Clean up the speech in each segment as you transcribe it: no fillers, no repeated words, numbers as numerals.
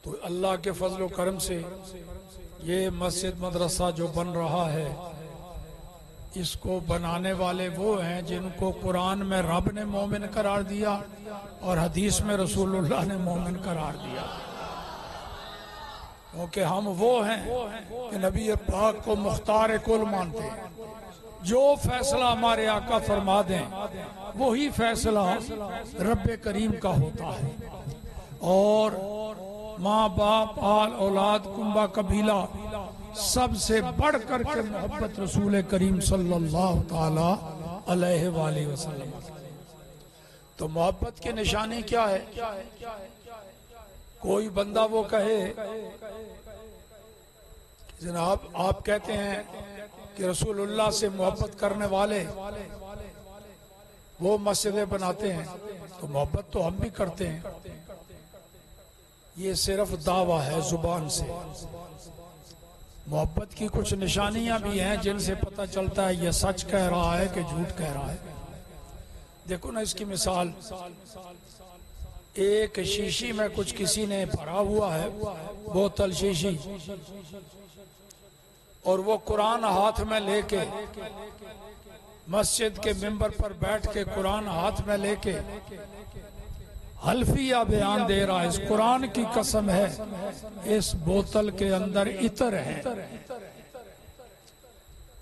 तो अल्लाह के फजल व करम से ये मस्जिद मदरसा जो बन रहा है, इसको बनाने वाले वो हैं जिनको कुरान में रब ने मोमिन करार दिया और हदीस में रसूलुल्लाह ने मोमिन करार दिया। क्योंकि हम वो हैं कि नबी पाक को मुख्तार कुल मानते हैं। जो फैसला हमारे आका फरमा दें वही फैसला रब्बे करीम का होता है। और माँ बाप आल औलाद कुंबा कबीला सबसे बढ़ कर के मोहब्बत रसूल करीम सल्लल्लाहु ताला अलैहि वसल्लम। तो मोहब्बत की निशानी क्या है? कोई बंदा वो कहे जनाब आप कहते हैं कि रसूलुल्लाह से मोहब्बत करने वाले वो मस्जिदें बनाते हैं, तो मोहब्बत तो हम भी करते हैं। ये सिर्फ दावा है जुबान से। मोहब्बत की कुछ निशानियां भी हैं जिनसे पता चलता है ये सच कह रहा है कि झूठ कह रहा है। देखो ना इसकी मिसाल, एक शीशी में कुछ किसी ने भरा हुआ है, बोतल शीशी, और वो कुरान हाथ में लेके मस्जिद के मिंबर पर बैठ के कुरान हाथ में लेके हल्फिया बयान दे रहा है, इस कुरान की कसम है इस बोतल के अंदर इतर है,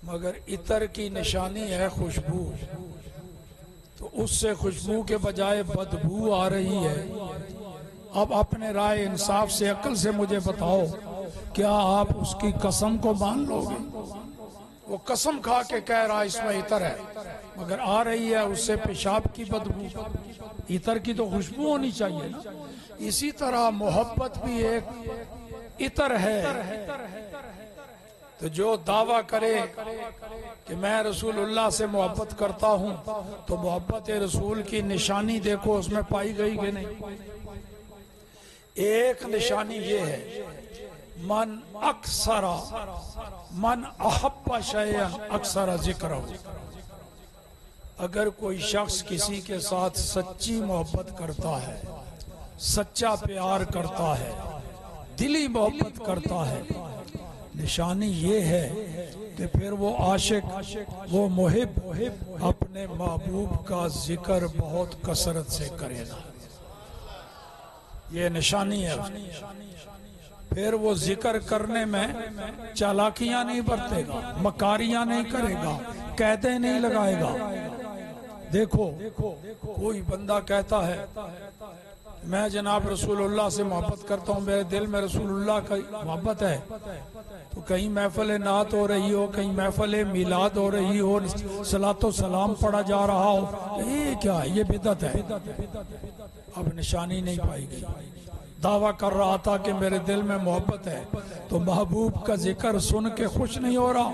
मगर इतर की निशानी है खुशबू। तो उससे खुशबू के बजाय बदबू आ रही है। अब अपने राय इंसाफ से अक्ल से मुझे बताओ, क्या आप उसकी कसम को मान लोगे? वो कसम खा के कह रहा है इसमें इतर है, मगर आ रही है उससे पेशाब की बदबू। इतर की तो खुशबू होनी चाहिए ना। इसी तरह मोहब्बत भी एक इतर है। तो जो दावा करे कि मैं रसूलुल्लाह से मोहब्बत करता हूं, तो मोहब्बत रसूल की निशानी देखो उसमें पाई गई कि नहीं। एक निशानी ये है, मन अक्सरा मन अहब्बा शैअन अक्सरा जिक्र। अगर कोई शख्स किसी के साथ सच्ची मोहब्बत करता है, सच्चा प्यार करता है, दिली मोहब्बत करता है, निशानी ये है कि फिर वो आशिक, वो मुहिब अपने महबूब का जिक्र बहुत कसरत से करेगा। ये निशानी है। फिर वो जिक्र करने में चालाकियां नहीं बरतेगा, मकारियां नहीं करेगा, कैदे नहीं लगाएगा। देखो कोई बंदा कहता है मैं जनाब रसूलुल्लाह से मोहब्बत करता हूँ, मेरे दिल में रसूलुल्लाह की मोहब्बत है, तो कहीं महफिल नात हो रही हो, कहीं महफिल मिलाद हो रही हो, सलातो सलाम पढ़ा जा रहा हो, ये क्या है? ये बिदअत है। अब निशानी नहीं पाई गई। दावा कर रहा था कि मेरे दिल में मोहब्बत है, तो महबूब का जिक्र सुन के खुश नहीं हो रहा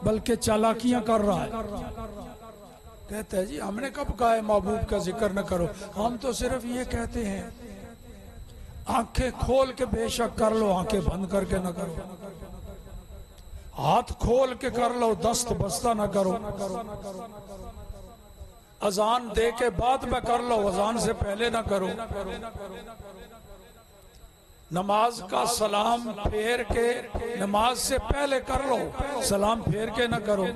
बल्कि चालाकियां कर रहा है। कहते हैं जी हमने कब कहा है महबूब का जिक्र न करो, हम तो सिर्फ ये कहते हैं आंखें खोल के बेशक कर लो, आंखें बंद करके न करो, हाथ खोल के कर लो, दस्त बस्ता न करो, अजान दे के बाद में कर लो, अजान से पहले न करो, नमाज का सलाम फेर के नमाज से पहले कर लो, सलाम फेर के न करो,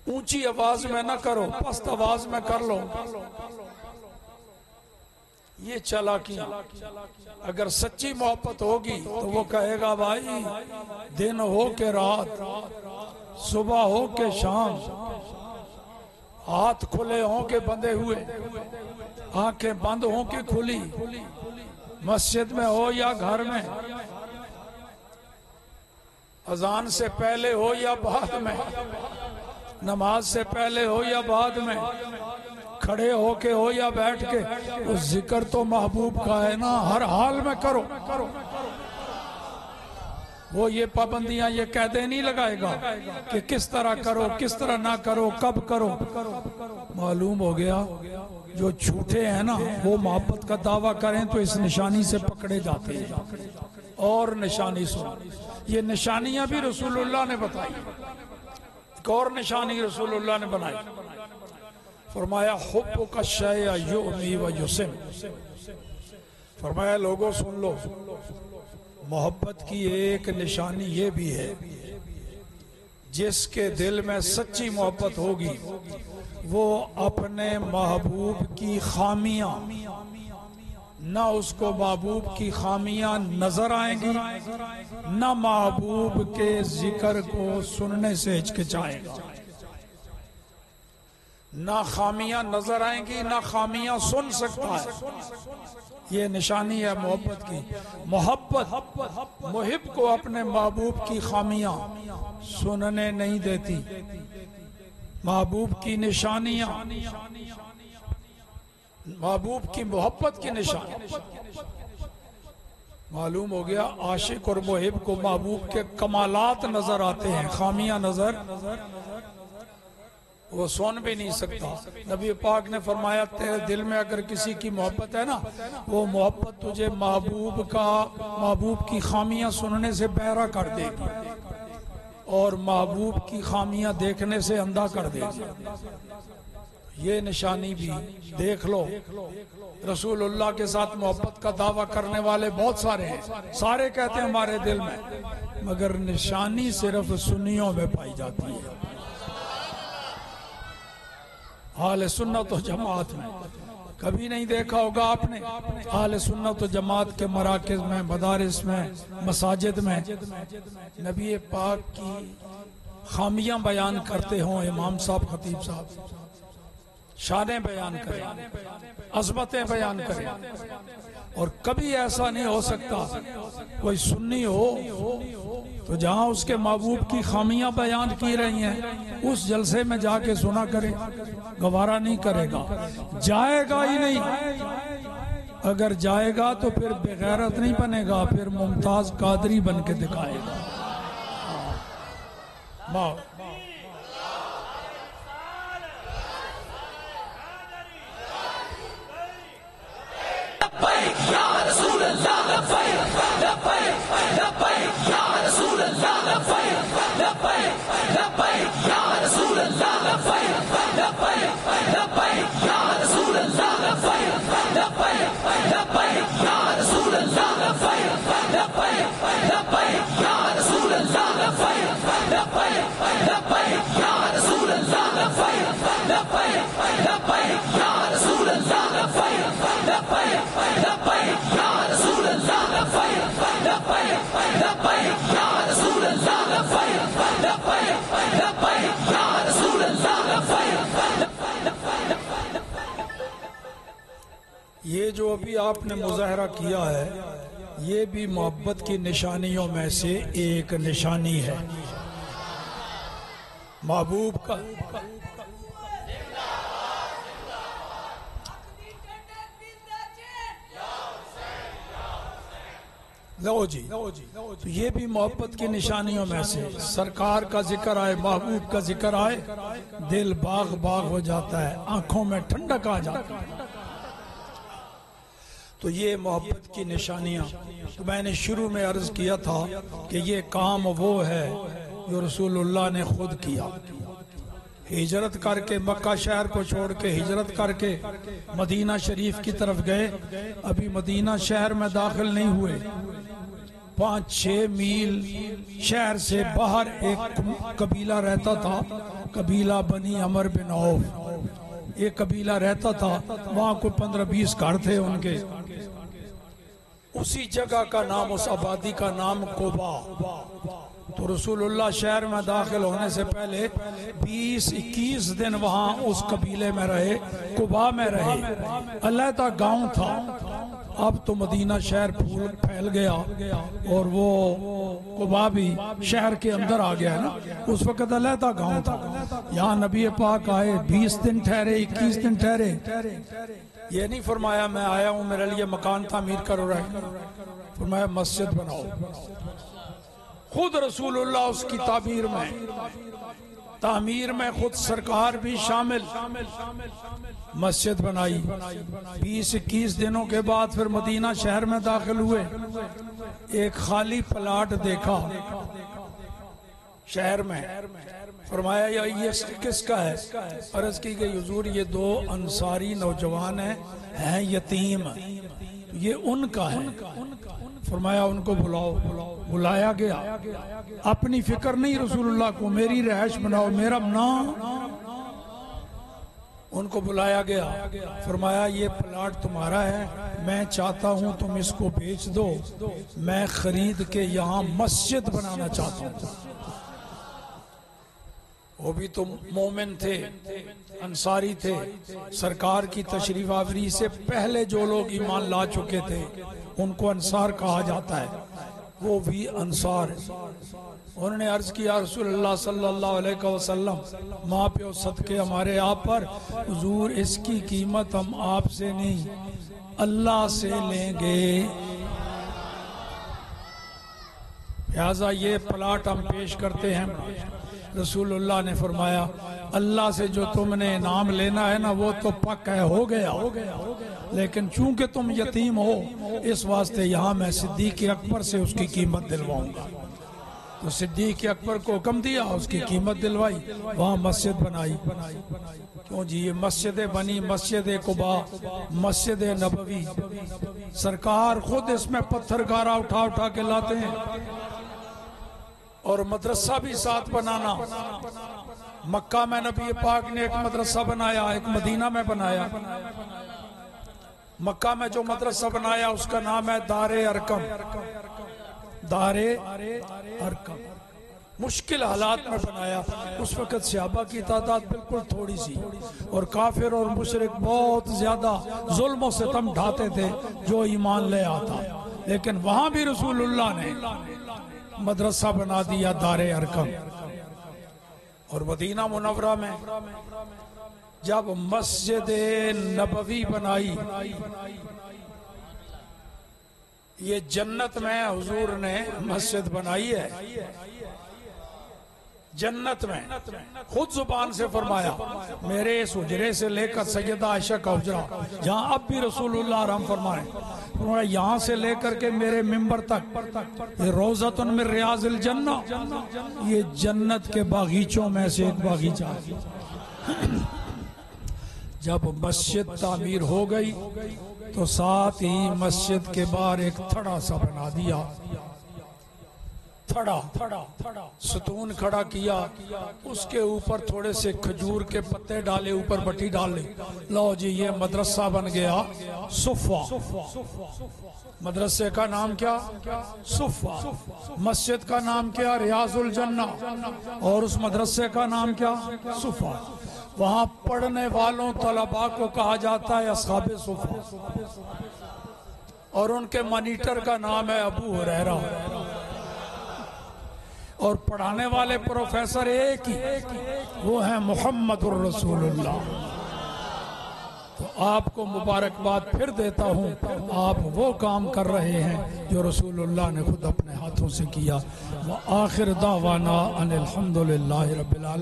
ऊंची आवाज में न करो, पस्त आवाज में कर लो। ये चालाकी। अगर सच्ची मोहब्बत होगी तो वो कहेगा भाई दिन हो के रात, सुबह हो के शाम, हाथ खुले हो के बंधे हुए, आंखें बंद हो के खुली, मस्जिद में हो या घर में, अजान से पहले हो या बाद में, नमाज से पहले हो या बाद में, खड़े होके हो या बैठ के, उस जिक्र तो महबूब का है ना, हर हाल में करो। वो ये पाबंदियां, ये कैदे नहीं लगाएगा कि किस तरह करो, किस तरह ना करो, कब करो। मालूम हो गया जो झूठे हैं ना वो मोहब्बत का दावा करें तो इस निशानी से पकड़े जाते हैं। और निशानी सुनो, ये निशानियां भी रसूलुल्लाह ने बताई। एक और निशानी रसूलुल्लाह ने बनाई, फरमाया हुब्बु का शय युमी व युसिम। फरमाया लोगों सुन लो, मोहब्बत की एक निशानी ये भी है, जिसके दिल में सच्ची मोहब्बत होगी वो अपने महबूब की खामियां, ना उसको महबूब की खामियां नजर आएंगी, ना महबूब के जिक्र को सुनने से हिचकिचाएगा। ना खामियां नजर आएंगी, ना खामियां सुन सकता है। ये निशानी है मोहब्बत की। मोहब्बत मुहिब को अपने महबूब की खामियां सुनने नहीं देती। महबूब की निशानियां, महबूब की मोहब्बत की निशानी। मालूम हो गया आशिक और मुहिब को महबूब के कमालात नजर आते हैं, खामियां नजर वो सुन भी नहीं सकता। नबी पाक ने फरमाया तेरे दिल में अगर किसी की मोहब्बत है ना, वो मोहब्बत तुझे महबूब की खामियां सुनने से बहरा कर देगी और महबूब की खामियां देखने से अंधा कर देगी। ये निशानी भी देख लो। रसूलुल्लाह के साथ मोहब्बत का दावा करने वाले बहुत सारे हैं, सारे कहते हैं हमारे दिल में, मगर निशानी सिर्फ सुन्नियों में पाई जाती है। आले सुन्नत व जमात में कभी नहीं देखा होगा आपने। आले सुन्नत व जमात के मराकिज में, मदारिस में, मसाजिद में नबी पाक की खामियां बयान करते हों इमाम साहब, खतीब साहब, शाने बयान करें, अजमतें बयान करें, और कभी ऐसा नहीं हो सकता कोई सुन्नी हो तो जहां उसके महबूब की खामियां बयान की रही हैं उस जलसे में जाके सुना करे, गवारा नहीं करेगा, जाएगा ही नहीं। अगर जाएगा तो फिर बेगैरत नहीं बनेगा, फिर मुमताज कादरी बन के दिखाएगा। ये जो अभी आपने मुजाहरा किया है ये भी मोहब्बत की निशानियों में से एक निशानी है। महबूब का लो जी, तो ये भी मोहब्बत की निशानियों में से। सरकार का जिक्र आए, महबूब का जिक्र आए, दिल बाग बाग हो जाता है, आंखों में ठंडक आ जाती है। तो ये मोहब्बत की निशानियां, तो मैंने शुरू में अर्ज किया था कि ये काम वो है जो रसूलुल्लाह ने खुद किया। हिजरत करके मक्का शहर को छोड़ के हिजरत करके मदीना शरीफ की तरफ गए। अभी मदीना शहर में दाखिल नहीं हुए, 5-6 मील शहर से बाहर एक कबीला रहता था, कबीला बनी अमर बिन औफ। एक कबीला रहता था, वहां कोई 15-20 घर थे उनके। उसी जगह का नाम, उस आबादी का नाम कुबा। तो रसूलुल्लाह शहर में दाखिल होने से पहले 20-21 दिन वहां उस कबीले में रहे, कुबा में रहे। अलहदा गांव था। अब तो मदीना शहर फैल गया और वो कुबा भी शहर के अंदर आ गया है ना। उस वक्त अलहदा गांव था। यहाँ नबी पाक आए, 20 दिन ठहरे, 21 दिन ठहरे। ये नहीं फरमाया मैं आया हूँ मेरे लिए मकान तामीर करो, रहे फरमाया मस्जिद बनाओ। खुद रसूलुल्लाह उसकी तामीर में खुद सरकार भी शामिल, मस्जिद बनाई। 20-21 दिनों के बाद फिर मदीना शहर में दाखिल हुए। एक खाली प्लाट देखा शहर में, फरमाया ये किसका है? अर्ज की गई हुजूर ये 2 अंसारी नौजवान हैं यतीम, ये उनका है। फरमाया उनको बुलाओ। बुलाया गया। अपनी फिक्र नहीं रसूलुल्लाह को, मेरी रहश बनाओ, मेरा नाम। उनको बुलाया गया। फरमाया ये प्लाट तुम्हारा है, मैं चाहता हूं तुम इसको बेच दो, मैं खरीद के यहाँ मस्जिद बनाना चाहता हूं। वो भी तो मोमिन थे, अंसारी थे। सरकार की तशरीफ आवरी से पहले जो लोग ईमान ला चुके थे उनको अंसार कहा जाता है। वो भी अंसार। उन्होंने अर्ज किया रसूलुल्लाह सल्लल्लाहु अलैहि वसल्लम, माँ प्यो सदके हमारे आप पर, हुजूर इसकी कीमत हम आपसे नहीं अल्लाह से लेंगे। लिहाजा ये प्लाट हम पेश करते हैं। रसूलुल्लाह ने फरमाया अल्लाह से जो तुमने नाम लेना है ना वो तो पक्का है, हो गया। लेकिन चूंकि तुम यतीम हो इस वास्ते यहाँ मैं सिद्दीक अकबर से उसकी कीमत दिलवाऊंगा। तो सिद्दीक अकबर को हुक्म दिया, उसकी कीमत दिलवाई, वहाँ मस्जिद बनाई। क्यों जी, ये मस्जिदें बनी, मस्जिद कुबा, मस्जिद नबवी। सरकार खुद इसमें पत्थर गारा उठा उठा के लाते हैं। और मदरसा भी साथ बनाना। मक्का में नबी पाक ने एक मदरसा बनाया, एक मदीना में बनाया। मक्का में जो मदरसा बनाया उसका नाम है दारे अरकम। दारे अरकम मुश्किल हालात में बनाया। उस वक़्त सहाबा की तादाद बिल्कुल थोड़ी सी और काफिर और मुशरिक बहुत ज्यादा जुल्म से सितम ढाते थे जो ईमान ले आता। लेकिन वहां भी रसूलुल्लाह ने मदरसा बना दिया दारे अरकम। और मदीना मुनव्वरा में जब मस्जिद नबवी बनाई, ये जन्नत में हुजूर ने मस्जिद बनाई है। जन्नत में खुद जुबान से फरमाया, मेरे इस हुजरे से लेकर सैयदा आयशा का हुजरा जहाँ अब भी रसूलुल्लाह रहम फरमाए, यहाँ से लेकर के मेरे मिंबर तक ये रोज़तुन मिन रियाज़िल जन्ना, ये जन्नत के बागीचों में से एक बागीचा। जब मस्जिद तामीर हो गई तो साथ ही मस्जिद के बाहर एक थड़ा सा बना दिया। थड़ा सतून खड़ा किया, उसके ऊपर थोड़े से खजूर के पत्ते डाले, ऊपर बटी डाले। लो जी, ये मदरसा बन गया सुफ़ा। मदरसे का नाम क्या? सुफ़ा। मस्जिद का नाम क्या? रियाजुल जन्ना। और उस मदरसे का नाम क्या? सुफ़ा। वहां पढ़ने वालों तलबा को कहा जाता है अस्हाबे सुफ़ा। और उनके मॉनिटर का नाम है अबू हुरैरा। और पढ़ाने वाले प्रोफेसर एक ही, वो है मुहम्मदुर रसूलुल्लाह। तो आपको मुबारकबाद फिर देता हूँ, आप वो काम कर रहे हैं जो रसूलुल्लाह ने खुद अपने हाथों से किया। व आखिर दावाना अनिल हम्दुलिल्लाहि रब्बिल आलमीन।